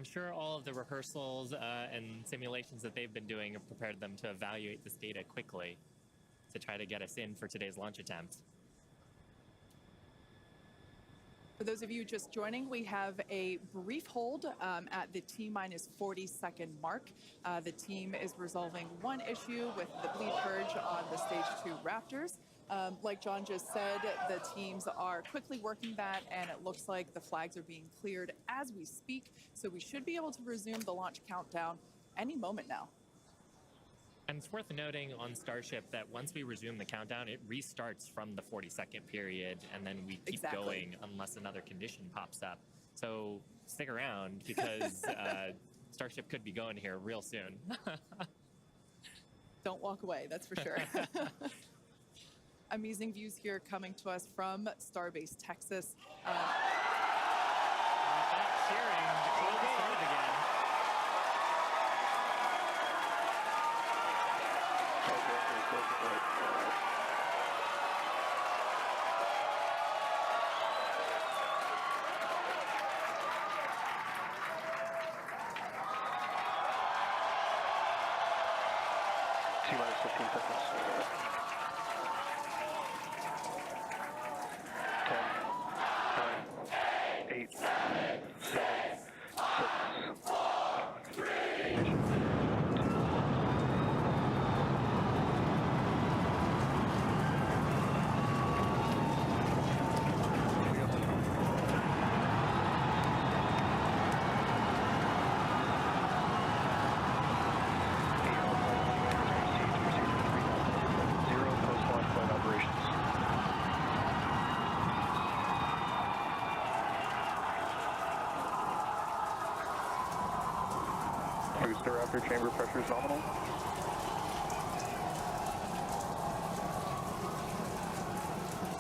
I'm sure all of the rehearsals and simulations that they've been doing have prepared them to evaluate this data quickly to try to get us in for today's launch attempt. For those of you just joining, we have a brief hold at the T-minus 40-second mark. The team is resolving one issue with the bleed purge on the Stage 2 Raptors. Like John just said, the teams are quickly working that, and it looks like the flags are being cleared as we speak. So we should be able to resume the launch countdown any moment now. And it's worth noting on Starship that once we resume the countdown, it restarts from the 40-second period, and then we keep going unless another condition pops up. So stick around, because Starship could be going here real soon. Don't walk away, that's for sure. Amazing views here coming to us from Starbase, Texas. Cheering, the clock started again. T-minus 15 seconds. 10, 9, 8, 7, 6, 5, 3, booster after chamber pressure is nominal.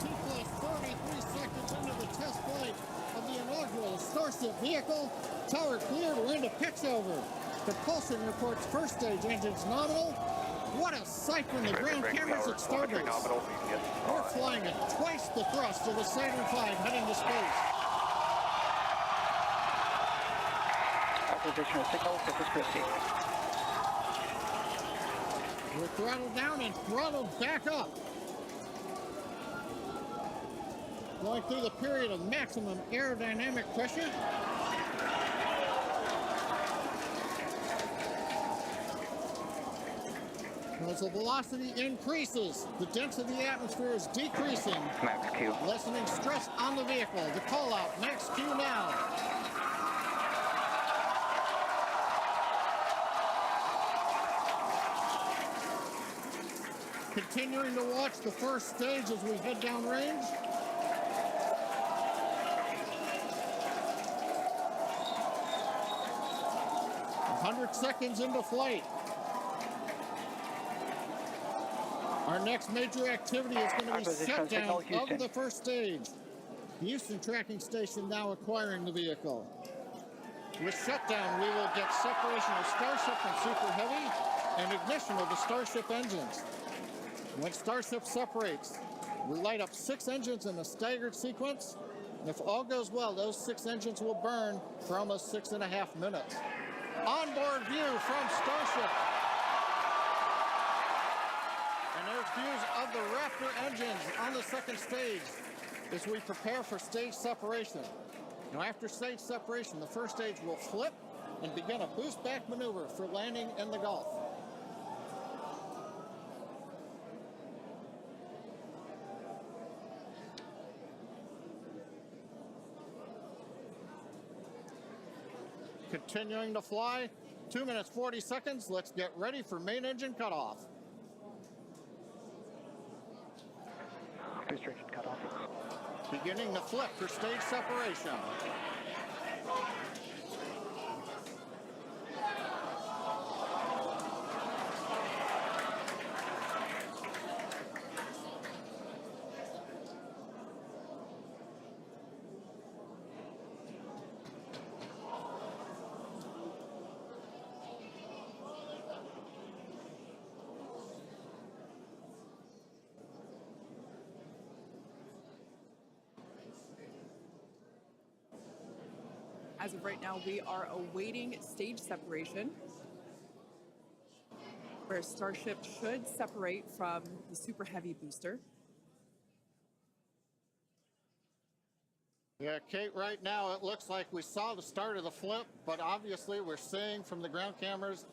T+33 seconds into the test flight of the inaugural Starship vehicle. Tower cleared, we're into pitch over. Propulsion reports first stage engines nominal. What a sight from the ground cameras at Starbase. We're flying at twice the thrust of the Saturn V heading to space. Acquisition of signal, this is Christie. We're throttled down and throttled back up. Going through the period of maximum aerodynamic pressure. As the velocity increases, the density of the atmosphere is decreasing. Max Q. Lessening stress on the vehicle. The call out, max Q now. Continuing to watch the first stage as we head down range. "100 seconds into flight. Our next major activity is going to be shutdown of the first stage. The Houston tracking station now acquiring the vehicle. With shutdown, we will get separation of Starship from Super Heavy and ignition of the Starship engines. When Starship separates, we light up 6 engines in a staggered sequence. And if all goes well, those 6 engines will burn for almost 6.5 minutes. Onboard view from Starship. And there's views of the Raptor engines on the second stage as we prepare for stage separation. Now, after stage separation, the first stage will flip and begin a boost back maneuver for landing in the Gulf. Continuing to fly, 2 minutes 40 seconds. Let's get ready for main engine cutoff. Booster engine cutoff. Beginning to flip for stage separation. As of right now, we are awaiting stage separation, where Starship should separate from the Super Heavy booster. Yeah, Kate, right now it looks like we saw the start of the flip, but obviously we're seeing from the ground cameras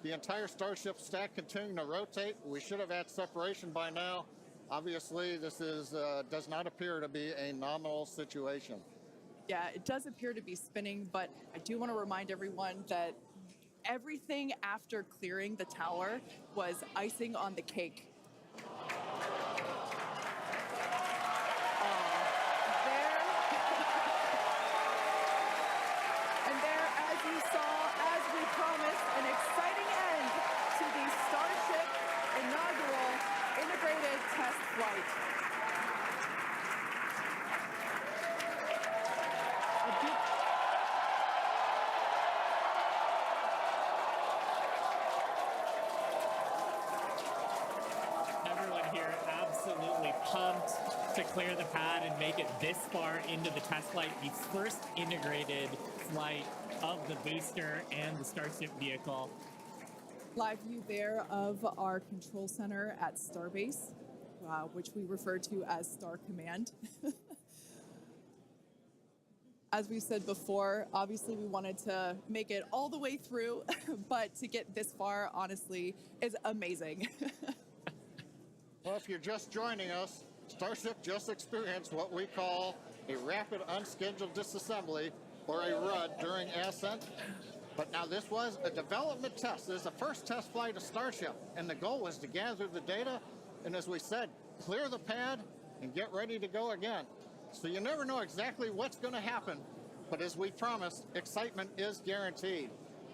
the entire Starship stack continuing to rotate. We should have had separation by now. Obviously, this is does not appear to be a nominal situation. Yeah, it does appear to be spinning, but I do want to remind everyone that everything after clearing the tower was icing on the cake. An exciting end to the Starship inaugural integrated test flight. Everyone here absolutely pumped to clear the pad and make it this far into the test flight, the first integrated flight of the booster and the Starship vehicle. Live view there of our control center at Starbase, which we refer to as Star Command. As we said before, obviously we wanted to make it all the way through, but to get this far, honestly, is amazing. Well, if you're just joining us, Starship just experienced what we call a rapid unscheduled disassembly, or a RUD, during ascent. But now this was a development test. This is the first test flight of Starship, and the goal was to gather the data, and as we said, clear the pad and get ready to go again. So you never know exactly what's going to happen, but as we promised, excitement is guaranteed.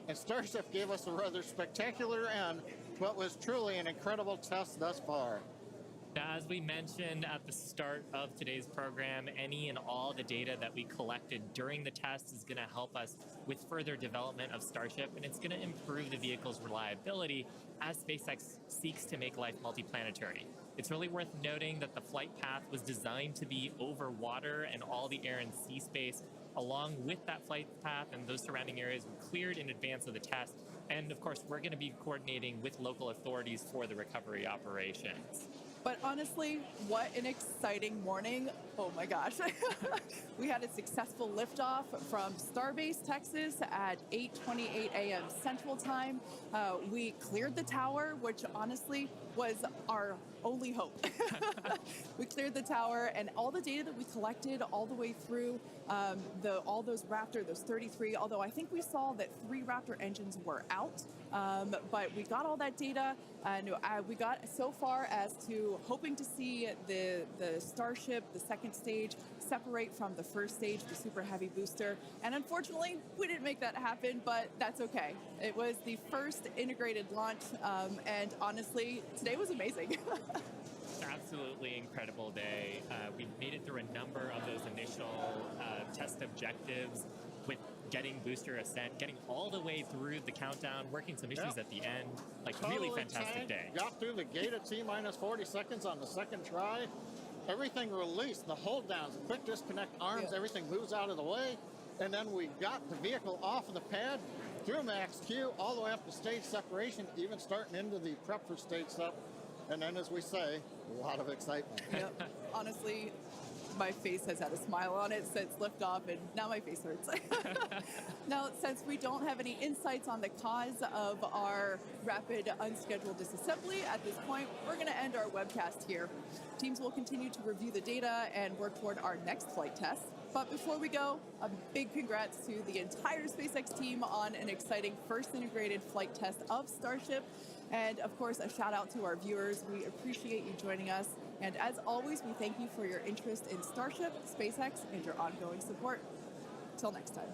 And Starship gave us a rather spectacular end to what was truly an incredible test thus far. Now, as we mentioned at the start of today's program, any and all the data that we collected during the test is going to help us with further development of Starship, and it's going to improve the vehicle's reliability as SpaceX seeks to make life multiplanetary. It's really worth noting that the flight path was designed to be over water and all the air and sea space. Along with that flight path and those surrounding areas were cleared in advance of the test. And of course, we're going to be coordinating with local authorities for the recovery operations. But honestly, what an exciting morning. Oh my gosh. We had a successful liftoff from Starbase, Texas at 8:28 a.m. Central Time. We cleared the tower, which honestly was our only hope. We cleared the tower, and all the data that we collected all the way through all those Raptor, those 33, although I think we saw that 3 Raptor engines were out, but we got all that data, and we got so far as to hoping to see the Starship, the second stage, separate from the first stage, the Super Heavy booster. And unfortunately, we didn't make that happen, but that's okay. It was the first integrated launch, and honestly, today was amazing. Absolutely incredible day. We made it through a number of those initial test objectives with getting booster ascent, getting all the way through the countdown, working some issues at the end. Like, really fantastic day. Got through the gate at T-minus 40 seconds on the second try. Everything released, the hold downs, quick disconnect arms, everything moves out of the way. And then we got the vehicle off of the pad, through max Q, all the way up to stage separation, even starting into the prep for stage sep. And then, as we say, a lot of excitement. Yep. Honestly, my face has had a smile on it since liftoff, and now my face hurts. Now, since we don't have any insights on the cause of our rapid unscheduled disassembly at this point, we're going to end our webcast here. Teams will continue to review the data and work toward our next flight test. But before we go, a big congrats to the entire SpaceX team on an exciting first integrated flight test of Starship. And of course, a shout out to our viewers. We appreciate you joining us. And as always, we thank you for your interest in Starship, SpaceX, and your ongoing support. Till next time.